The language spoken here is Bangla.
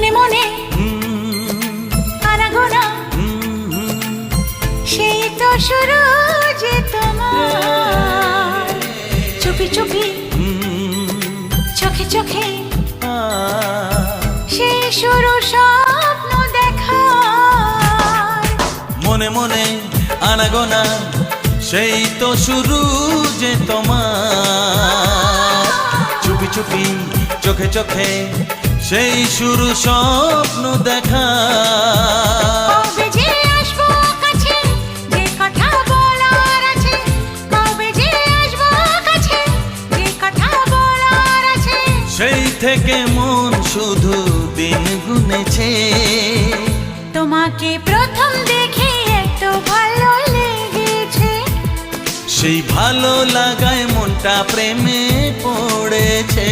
মনে মনে আনাগোনা সেই তো শুরু যে তোমার চুপি চুপি চোখে চোখে সেই শুরু স্বপ্ন দেখার মনে মনে আনাগোনা সেই তো শুরু যে তোমার চুপি চুপি চোখে চোখে সেই শুরু স্বপ্ন দেখা কবে যে আসবো কাছে যে কথা বলার আছে কবে যে আসবো কাছে যে কথা বলার আছে সেই থেকে মন শুধু দিন গুনেছে তোমাকে প্রথম দেখে এত ভালো লেগেছে সেই ভালো লাগায় মনটা প্রেমে পড়েছে।